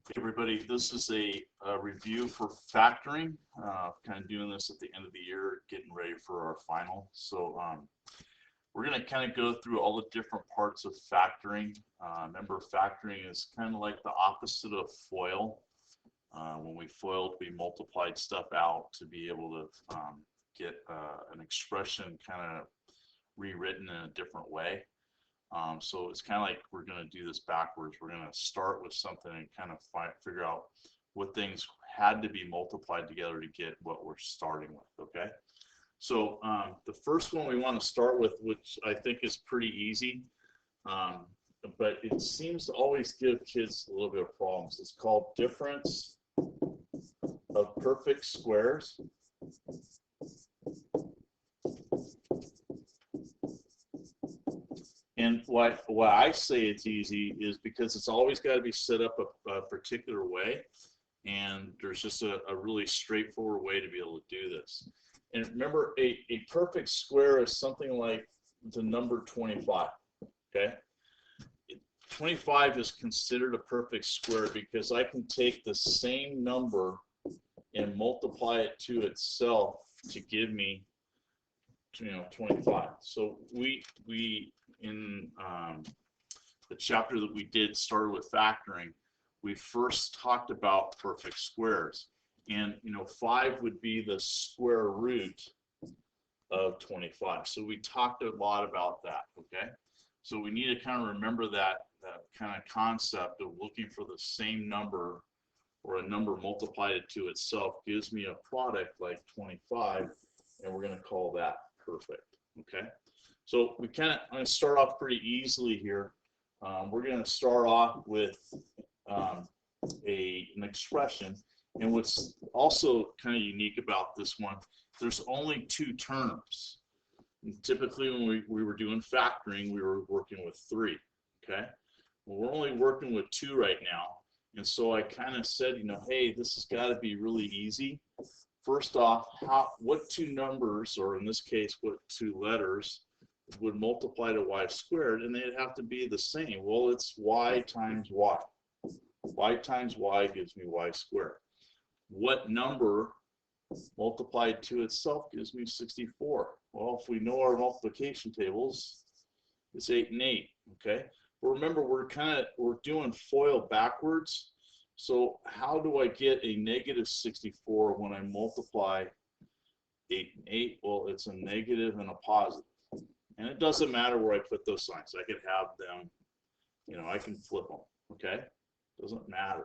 Hey everybody, this is a review for factoring. Kind of doing this at the end of the year, getting ready for our final. So we're going to kind of go through all the different parts of factoring. Remember, factoring is kind of like the opposite of FOIL. When we FOILed, we multiplied stuff out to be able to get an expression kind of rewritten in a different way. So it's kind of like we're going to do this backwards. We're going to start with something and kind of figure out what things had to be multiplied together to get what we're starting with, okay? So the first one we want to start with, which I think is pretty easy, but it seems to always give kids a little bit of problems. It's called difference of perfect squares. And why I say it's easy is because it's always got to be set up a particular way, and there's just a really straightforward way to be able to do this. And remember, a perfect square is something like the number 25, okay? 25 is considered a perfect square because I can take the same number and multiply it to itself to give me 25. So we in the chapter that we did started with factoring, we first talked about perfect squares, and 5 would be the square root of 25. So we talked a lot about that, okay? So we need to kind of remember that kind of concept of looking for the same number, or a number multiplied to itself gives me a product like 25, and we're going to call that perfect, okay? So I'm going to start off pretty easily here. We're going to start off with an expression, and what's also kind of unique about this one, there's only 2 terms. And typically when we were doing factoring, we were working with 3, okay? Well, we're only working with 2 right now, and so I kind of said, hey, this has got to be really easy. First off, what 2 numbers, or in this case, what 2 letters, would multiply to y squared, and they'd have to be the same. Well, it's y times y. Y times y gives me y squared. What number multiplied to itself gives me 64? Well, if we know our multiplication tables, it's 8 and 8, okay? But remember, we're doing FOIL backwards. So how do I get a negative 64 when I multiply 8 and 8? Well, it's a negative and a positive. And it doesn't matter where I put those signs. I could have them, I can flip them, okay? Doesn't matter.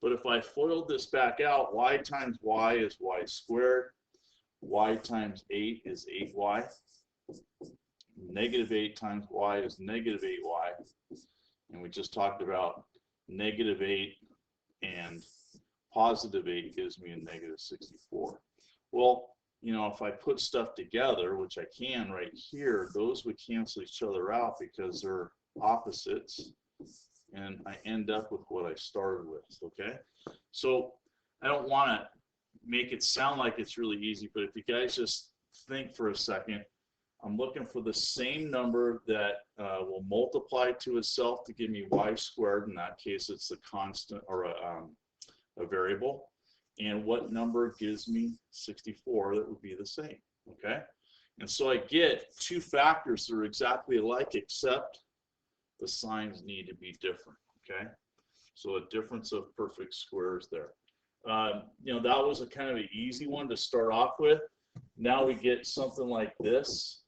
But if I FOIL this back out, y times y is y squared. Y times 8 is 8y. Negative 8 times y is negative 8y. And we just talked about negative 8 and positive 8 gives me a negative 64. Well, if I put stuff together, which I can right here, those would cancel each other out because they're opposites, and I end up with what I started with, okay? So I don't want to make it sound like it's really easy, but if you guys just think for a second, I'm looking for the same number that will multiply to itself to give me y squared. In that case, it's a constant, or a variable. And what number gives me 64 that would be the same, okay? And so I get 2 factors that are exactly alike, except the signs need to be different, okay? So a difference of perfect squares there. That was a kind of an easy one to start off with. Now we get something like this.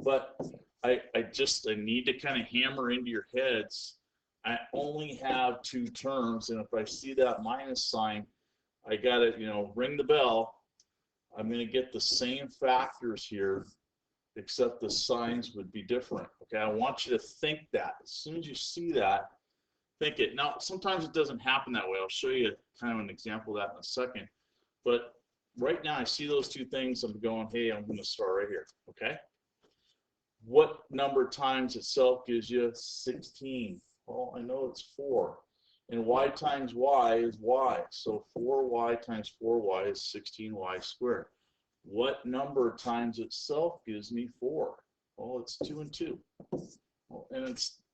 But I need to kind of hammer into your heads, I only have 2 terms, and if I see that minus sign, I got to, ring the bell. I'm going to get the same factors here, except the signs would be different. Okay, I want you to think that. As soon as you see that, think it. Now, sometimes it doesn't happen that way. I'll show you kind of an example of that in a second. But right now, I see those 2 things. I'm going, hey, I'm going to start right here. Okay? What number times itself gives you 16? Well, I know it's 4. And y times y is y. So 4y times 4y is 16y squared. What number times itself gives me 4? Well, it's 2 and 2. Well, and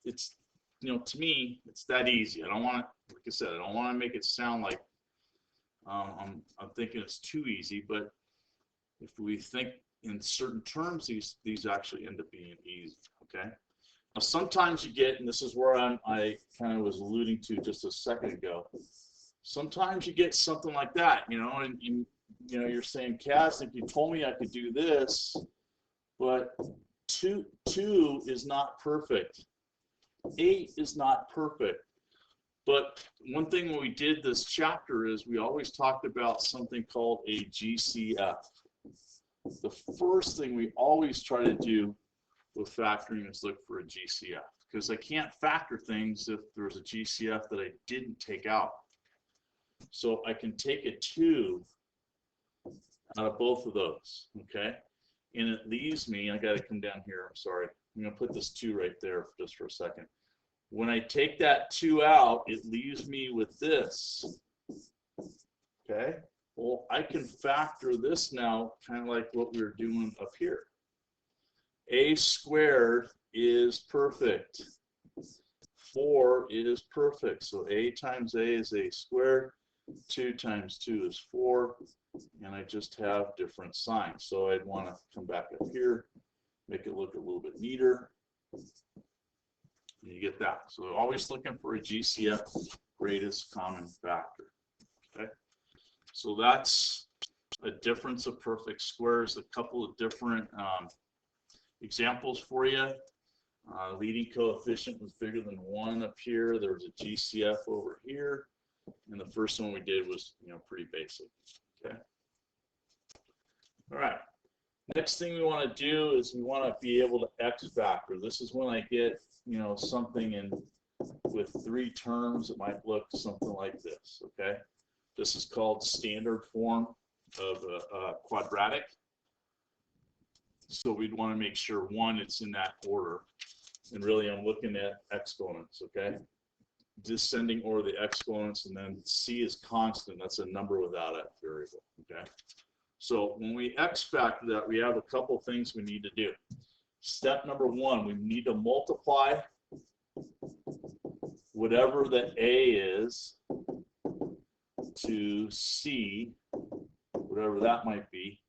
it's to me, it's that easy. I don't want to, like I said, I don't want to make it sound like I'm thinking it's too easy, but if we think in certain terms, these actually end up being easy. Okay. Now sometimes you get, and this is where I kind of was alluding to just a second ago. Sometimes you get something like that, and you're saying, Cass, if you told me I could do this, but two is not perfect. 8 is not perfect. But one thing when we did this chapter is we always talked about something called a GCF. The first thing we always try to do with factoring is look for a GCF, because I can't factor things if there's a GCF that I didn't take out. So I can take a 2 out of both of those, okay? And it leaves me, I got to come down here, I'm sorry. I'm going to put this 2 right there just for a second. When I take that 2 out, it leaves me with this, okay? Well, I can factor this now, kind of like what we were doing up here. A squared is perfect. 4 is perfect. So A times A is A squared. 2 times 2 is 4. And I just have different signs. So I'd want to come back up here, make it look a little bit neater. And you get that. So always looking for a GCF, greatest common factor. Okay. So that's a difference of perfect squares. A couple of different examples for you. Leading coefficient was bigger than 1 up here. There was a GCF over here. And the first one we did was, pretty basic. Okay. All right. Next thing we want to do is we want to be able to X factor. This is when I get, something in with 3 terms. It might look something like this. Okay. This is called standard form of a quadratic. So we'd want to make sure, 1, it's in that order. And really, I'm looking at exponents. Okay. Descending order the exponents, and then C is constant. That's a number without a variable. Okay. So when we X factor that, we have a couple things we need to do. Step number 1, we need to multiply whatever the A is to C, whatever that might be.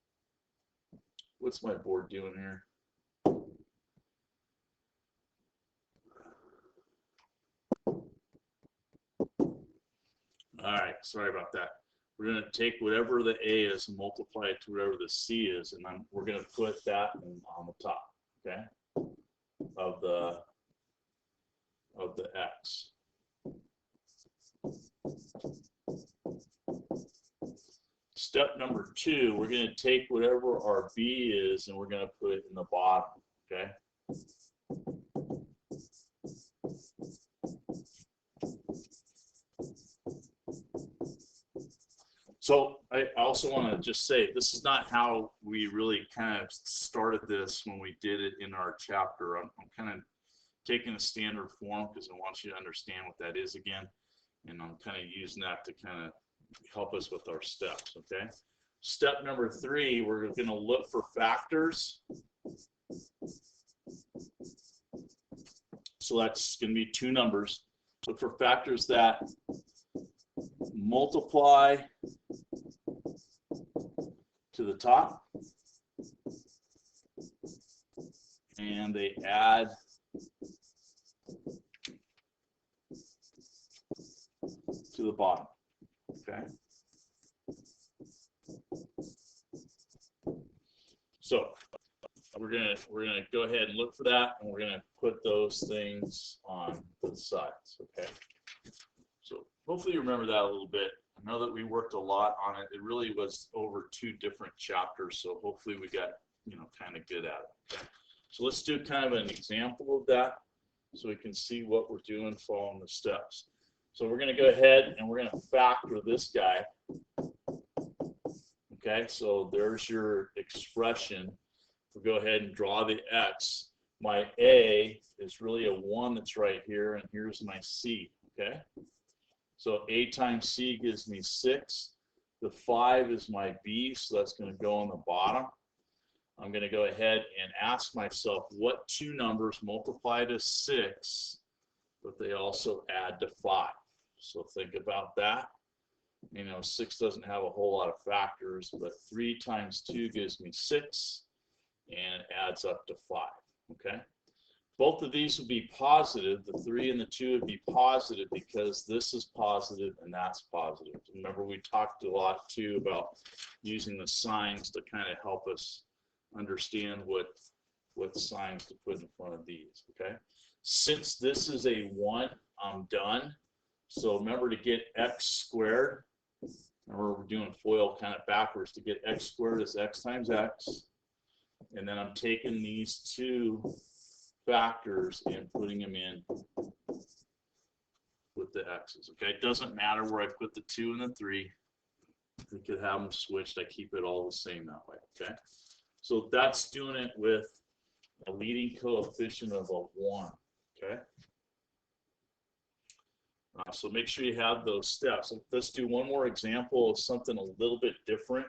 What's my board doing here? All right, sorry about that. We're going to take whatever the A is and multiply it to whatever the C is, and then we're going to put that on the top, okay, of the X. Step number 2, we're going to take whatever our B is and we're going to put it in the bottom, okay? So I also want to just say, this is not how we really kind of started this when we did it in our chapter. I'm kind of taking a standard form because I want you to understand what that is again. And I'm kind of using that to kind of help us with our steps, okay? Step number 3, we're going to look for factors. So that's going to be 2 numbers. Look for factors that multiply to the top and they add to the bottom. Okay. So we're gonna go ahead and look for that, and we're gonna put those things on the sides. Okay. So hopefully you remember that a little bit. I know that we worked a lot on it. It really was over 2 different chapters, so hopefully we got kind of good at it. Okay? So let's do kind of an example of that so we can see what we're doing following the steps. So we're going to go ahead and we're going to factor this guy. Okay, so there's your expression. We'll go ahead and draw the X. My A is really a 1 that's right here, and here's my C. Okay. So A times C gives me 6. The 5 is my B, so that's going to go on the bottom. I'm going to go ahead and ask myself what 2 numbers multiply to 6 but they also add to 5. So think about that. 6 doesn't have a whole lot of factors, but 3 times 2 gives me 6 and adds up to 5, okay? Both of these would be positive. The 3 and the 2 would be positive because this is positive and that's positive. Remember, we talked a lot too about using the signs to kind of help us understand what signs to put in front of these, okay? Since this is a 1, I'm done. So remember, to get x squared, remember we're doing FOIL kind of backwards. To get x squared is x times x. And then I'm taking these 2 factors and putting them in with the x's, okay? It doesn't matter where I put the 2 and the 3. We could have them switched. I keep it all the same that way, okay? So that's doing it with a leading coefficient of a 1, okay? So make sure you have those steps. Let's do one more example of something a little bit different,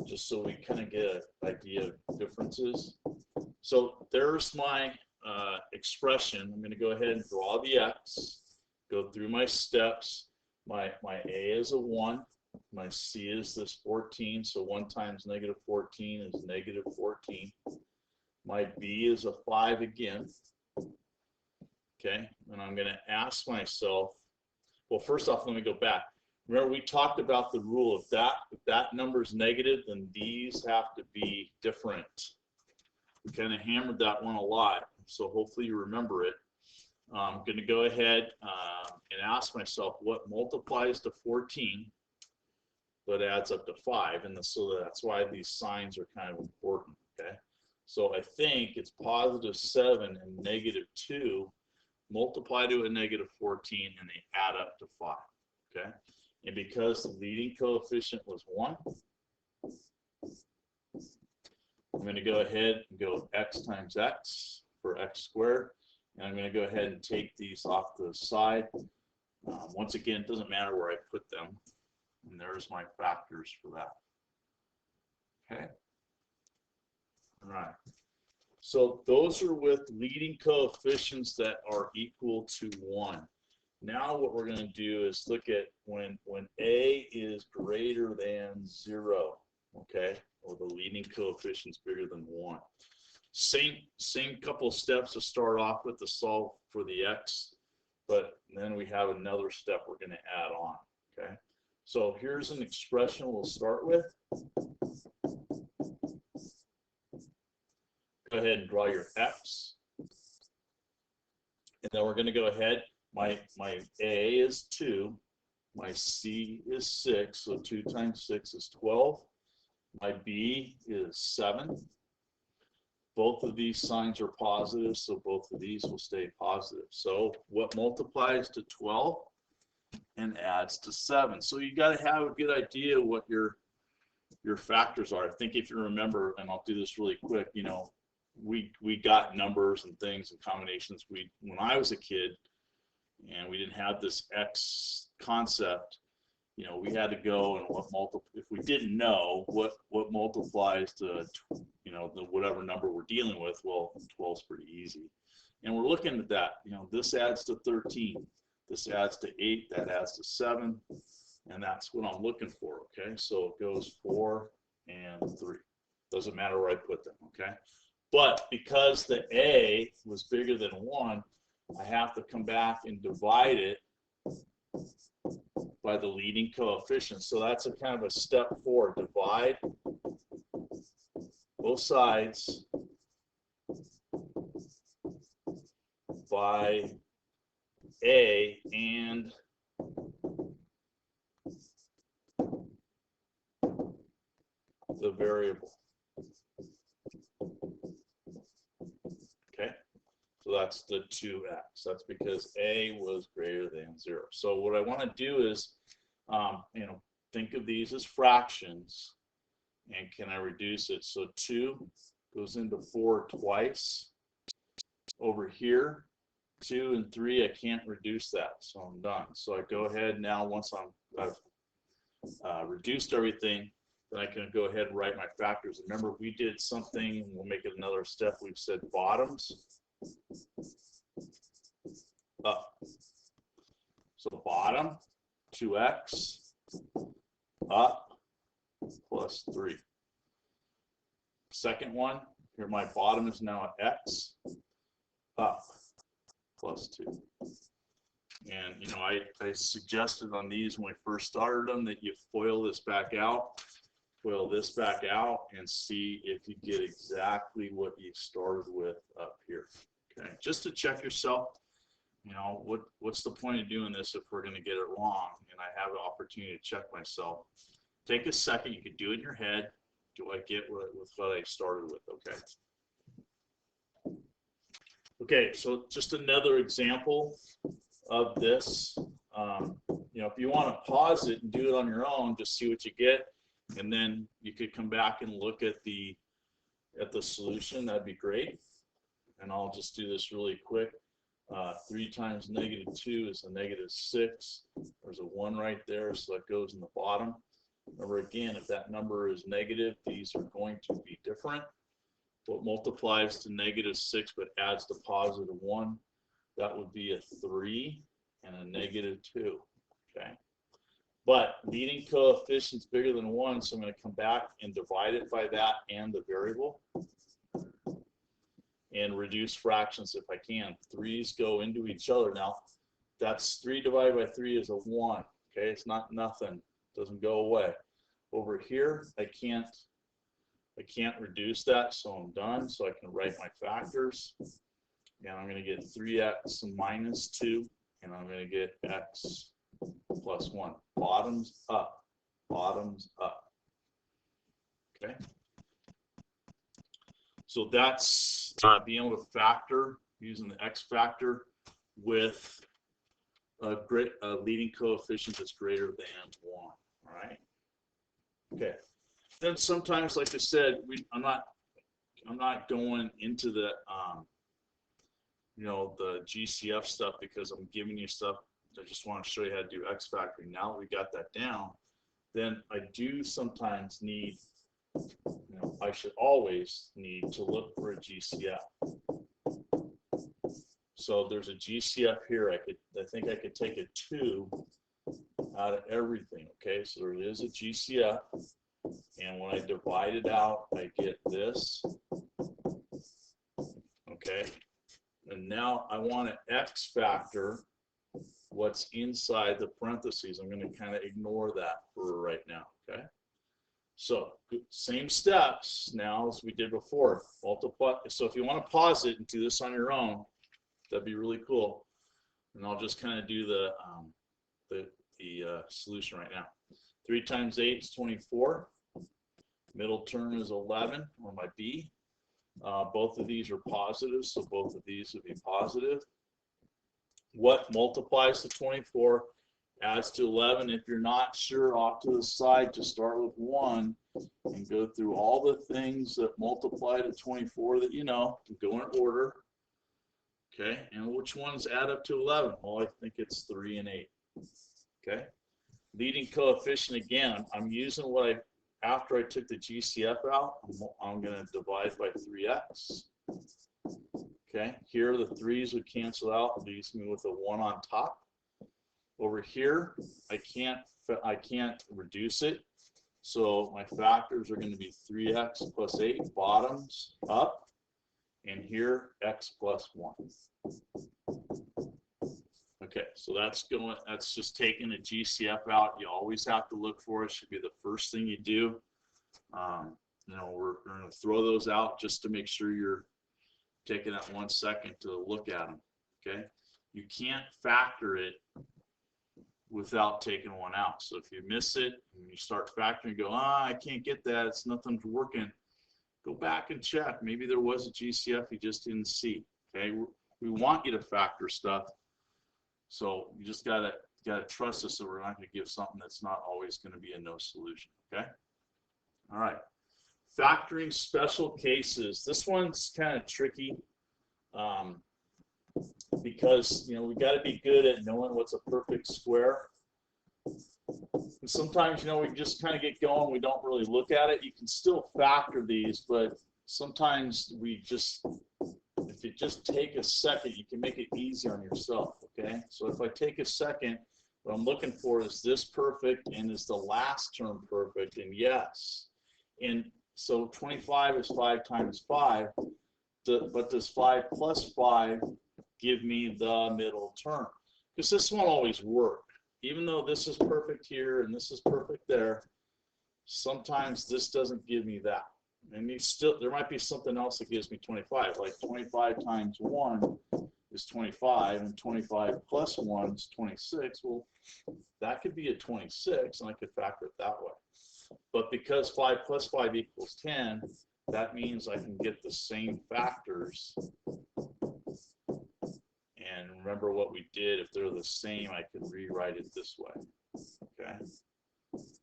just so we kind of get an idea of differences. So there's my expression. I'm going to go ahead and draw the x, go through my steps. My a is a 1. My c is this 14. So 1 times negative 14 is negative 14. My b is a 5 again. Okay, and I'm going to ask myself, well, first off, let me go back. Remember, we talked about the rule. If that number is negative, then these have to be different. We kind of hammered that one a lot, so hopefully you remember it. I'm going to go ahead and ask myself what multiplies to 14 but adds up to 5, and so that's why these signs are kind of important. Okay, so I think it's positive 7 and negative 2 multiply to a negative 14 and they add up to 5. Okay, and because the leading coefficient was 1, I'm going to go ahead and go x times x for x squared, and I'm going to go ahead and take these off to the side. Once again, it doesn't matter where I put them, and there's my factors for that. Okay, all right. So those are with leading coefficients that are equal to 1. Now what we're going to do is look at when a is greater than 0, okay, or the leading coefficient is bigger than 1. Same couple steps to start off with to solve for the x, but then we have another step we're going to add on, okay? So here's an expression we'll start with. Go ahead and draw your x, and then we're going to go ahead. My a is 2, my c is 6, so 2 times 6 is 12. My b is 7. Both of these signs are positive, so both of these will stay positive. So what multiplies to 12 and adds to 7? So you got to have a good idea what your factors are. I think if you remember, and I'll do this really quick, we got numbers and things and combinations. When I was a kid and we didn't have this x concept, we had to go and if we didn't know what multiplies to the whatever number we're dealing with, well, 12 is pretty easy. And we're looking at that, this adds to 13, this adds to 8, that adds to 7, and that's what I'm looking for. Okay, so it goes 4 and 3. Doesn't matter where I put them. Okay, but because the a was bigger than 1, I have to come back and divide it by the leading coefficient. So that's a kind of a step 4. Divide both sides by a and the variable. Okay, so that's the 2x. That's because a was greater than 0. So what I want to do is, think of these as fractions, and can I reduce it? So 2 goes into 4 twice. Over here, 2 and 3, I can't reduce that, so I'm done. So I go ahead now, once I've reduced everything, then I can go ahead and write my factors. Remember, we did something, we'll make it another step. We've said bottoms So bottom, 2x, up, plus 3. Second one, here my bottom is now at x, up, plus 2. And, you know, I suggested on these when we first started them that you foil this back out, and see if you get exactly what you started with up here. Okay, just to check yourself. You know, what's the point of doing this if we're going to get it wrong? And I have an opportunity to check myself. Take a second. You can do it in your head. Do I get with what I started with? Okay. Okay, so just another example of this. You know, if you want to pause it and do it on your own, just see what you get, and then you could come back and look at the solution. That'd be great. And I'll just do this really quick. 3 times -2 is a -6. There's a 1 right there, so that goes in the bottom. Remember, again, if that number is negative, these are going to be different. What multiplies to -6 but adds to +1, that would be a 3 and a -2. Okay. But leading coefficient's bigger than 1, so I'm going to come back and divide it by that and the variable. And reduce fractions if I can. 3's go into each other. Now, that's 3 divided by 3 is a 1. Okay, it's not nothing. It doesn't go away. Over here, I can't reduce that, so I'm done. So I can write my factors. And I'm going to get 3x minus 2, and I'm going to get x plus 1. Bottoms up. Bottoms up. Okay. So that's being able to factor using the x factor with a leading coefficient that's greater than 1. All right. Okay. Then sometimes, like I said, I'm not going into the you know, the GCF stuff because I'm giving you stuff. I just want to show you how to do x factoring. Now that we got that down, then I do sometimes need. You know, I should always need to look for a GCF. So there's a GCF here. I think I could take a 2 out of everything. Okay, so there is a GCF, and when I divide it out, I get this. Okay, and now I want to x factor what's inside the parentheses. I'm going to kind of ignore that for right now. Okay. So same steps now as we did before. Multiply. So if you want to pause it and do this on your own, that'd be really cool. And I'll just kind of do the solution right now. 3 times 8 is 24. Middle term is 11, or my b. Both of these are positive, so both of these would be positive. What multiplies to 24? Adds to 11. If you're not sure, off to the side, to start with 1 and go through all the things that multiply to 24 that you know, go in order. Okay, and which ones add up to 11? Well, I think it's 3 and 8. Okay, leading coefficient, again, I'm using what after I took the GCF out, I'm going to divide by 3x. Okay, here the 3's would cancel out, leaves me with a 1 on top. Over here, I can't reduce it, so my factors are going to be 3x plus 8, bottoms up, and here x plus 1. Okay, so that's just taking a GCF out. You always have to look for it. Should be the first thing you do. You know, we're going to throw those out just to make sure you're taking that 1 second to look at them. Okay, you can't factor it without taking one out. So if you miss it and you start factoring, go, I can't get that, it's nothing's working, go back and check. Maybe there was a GCF you just didn't see. Okay, we want you to factor stuff, so you just gotta trust us that we're not going to give something that's not always going to be a no solution. Okay, all right, factoring special cases. This one's kind of tricky. Because, you know, we got to be good at knowing what's a perfect square. And sometimes, you know, we just kind of get going, we don't really look at it. You can still factor these, but sometimes we just, if if you just take a second, you can make it easy on yourself, okay? So if I take a second, what I'm looking for is this perfect and is the last term perfect, and yes. And so 25 is 5 times 5, but does 5 plus 5 give me the middle term? Because this won't always work. Even though this is perfect here and this is perfect there, sometimes this doesn't give me that. And there might be something else that gives me 25, like 25 times 1 is 25, and 25 plus 1 is 26. Well, that could be a 26, and I could factor it that way. But because 5 plus 5 equals 10, that means I can get the same factors. And remember what we did, if they're the same, I can rewrite it this way. Okay.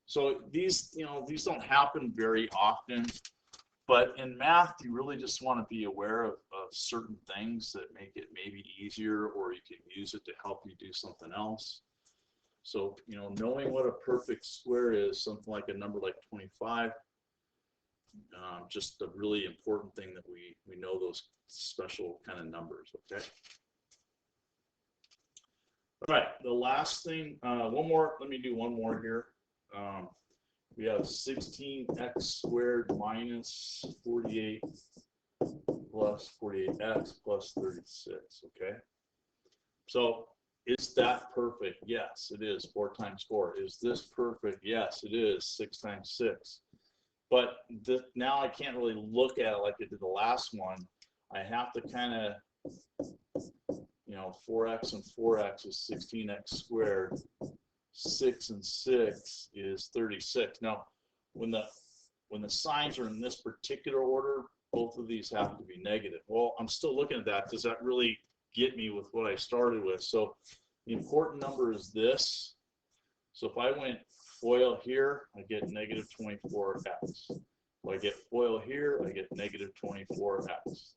So these don't happen very often, but in math, you really just want to be aware of certain things that make it maybe easier, or you can use it to help you do something else. So, knowing what a perfect square is, something like a number like 25, just a really important thing that we know those special kind of numbers, okay? All right, the last thing, one more, let me do one more here. We have 16x squared minus 48 plus 48x plus 36, okay? So is that perfect? Yes, it is. 4 times 4. Is this perfect? Yes, it is. 6 times 6. But now I can't really look at it like I did the last one. I have to kind of, 4x and 4x is 16x squared. 6 and 6 is 36. Now, when the signs are in this particular order, both of these have to be negative. Well, I'm still looking at that. Does that really get me with what I started with? So the important number is this. So if I went FOIL here, I get negative 24x. If I get FOIL here, I get negative 24x.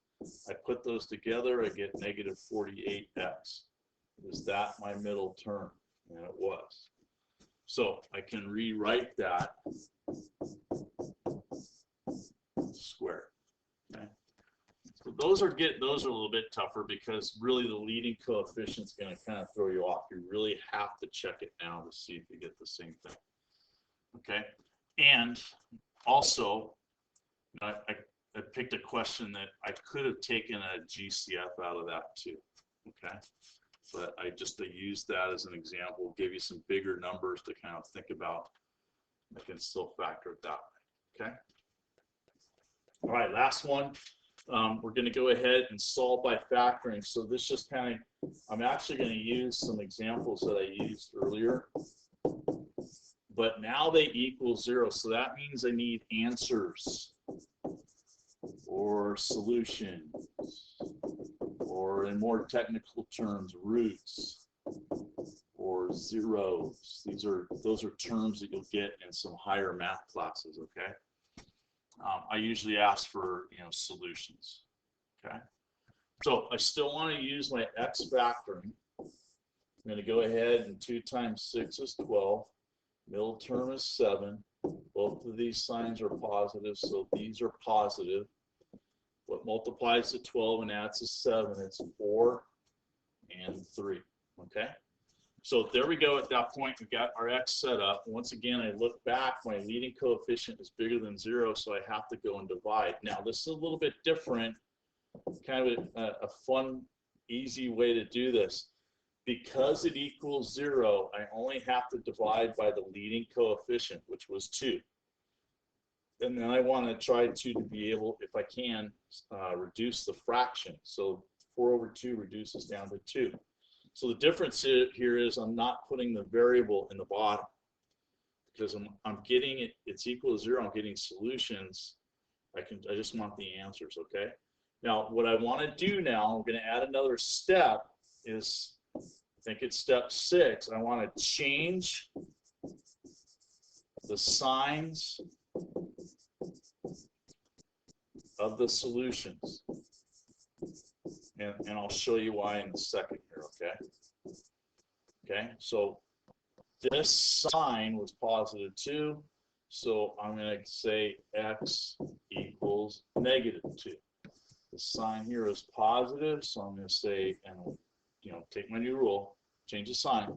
I put those together, I get negative 48x. Is that my middle term? And it was. So I can rewrite that square. Okay. So those are a little bit tougher because really the leading coefficient is going to kind of throw you off. You really have to check it now to see if you get the same thing. Okay. And also, I picked a question that I could have taken a GCF out of that too. Okay. But I used that as an example, give you some bigger numbers to kind of think about. I can still factor it that way. Okay. All right, last one. We're going to go ahead and solve by factoring. So this just kind of, I'm actually going to use some examples that I used earlier. But now they equal 0. So that means I need answers or solutions, or in more technical terms, roots or zeros. Those are terms that you'll get in some higher math classes, okay? I usually ask for solutions, okay? So I still want to use my x factoring. I'm going to go ahead, and 2 times 6 is 12. Middle term is 7. Both of these signs are positive, so these are positive. What multiplies to 12 and adds to 7? It's 4 and 3, okay? So there we go. At that point, we've got our x set up. Once again, I look back, my leading coefficient is bigger than 0, so I have to go and divide. Now, this is a little bit different, kind of a fun, easy way to do this. Because it equals 0, I only have to divide by the leading coefficient, which was 2. And then I want to try to be able, if I can, reduce the fraction. So 4 over 2 reduces down to 2. So the difference here is I'm not putting the variable in the bottom because I'm getting it. It's equal to 0. I'm getting solutions. I just want the answers. Okay. Now what I want to do now, I'm going to add another step. Is I think it's step 6. I want to change the signs of the solutions. And I'll show you why in a second here, okay? Okay, so this sign was positive 2, so I'm going to say x equals negative 2. The sign here is positive, so I'm going to say, and take my new rule, change the sign,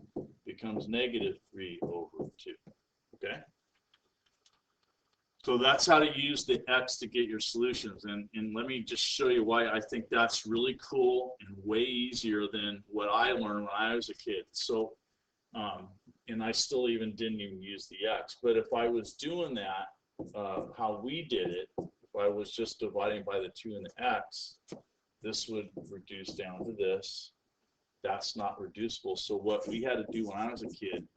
becomes negative 3 over 2. Okay? So that's how to use the x to get your solutions. And let me just show you why I think that's really cool and way easier than what I learned when I was a kid. So, and I still didn't even use the x. But if I was doing that, how we did it, if I was just dividing by the 2 and the x, this would reduce down to this. That's not reducible. So what we had to do when I was a kid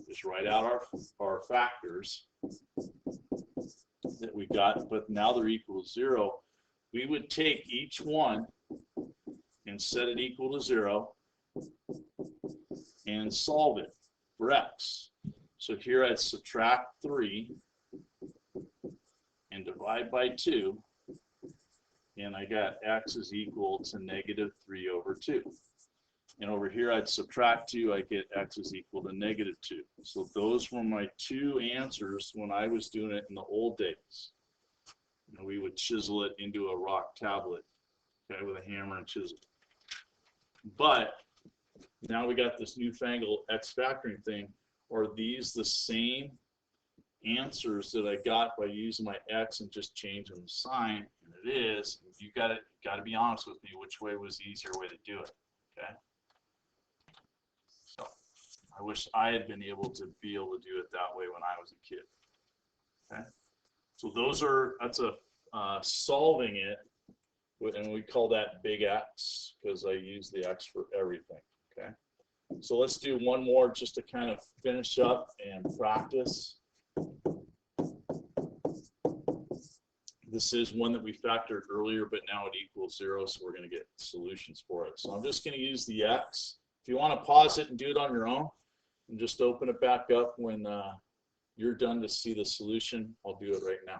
is write out our factors that we got, but now they're equal to 0. We would take each one and set it equal to 0 and solve it for x. So here I'd subtract 3 and divide by 2, and I got x is equal to negative 3 over 2. And over here I'd subtract 2, I get x is equal to negative 2. So those were my 2 answers when I was doing it in the old days. We would chisel it into a rock tablet, okay, with a hammer and chisel. But now we got this newfangled x factoring thing. Are these the same answers that I got by using my x and just changing the sign? And it is. You got to be honest with me, which way was the easier way to do it, okay? So I wish I had been able to do it that way when I was a kid. Okay, so that's a solving it, and we call that big X because I use the X for everything. Okay, so let's do one more just to kind of finish up and practice. This is one that we factored earlier, but now it equals 0, so we're going to get solutions for it. So I'm just going to use the X. If you want to pause it and do it on your own, and just open it back up when you're done to see the solution, I'll do it right now.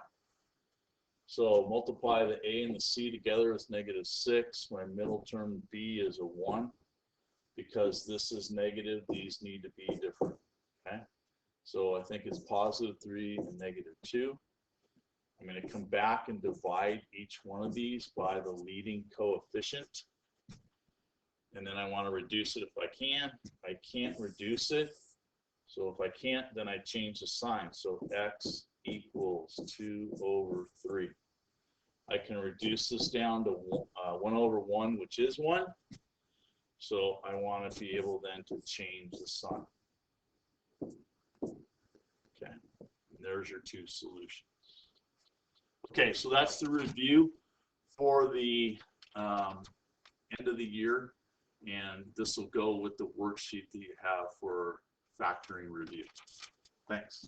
So multiply the a and the c together is negative 6. My middle term b is a 1. Because this is negative, these need to be different. Okay, so I think it's positive 3 and negative 2. I'm going to come back and divide each one of these by the leading coefficient. And then I want to reduce it if I can. I can't reduce it. So if I can't, then I change the sign. So x equals 2 over 3. I can reduce this down to 1 over 1, which is 1. So I want to be able then to change the sign. Okay, and there's your 2 solutions. Okay, so that's the review for the end of the year, and this will go with the worksheet that you have for factoring review. Thanks.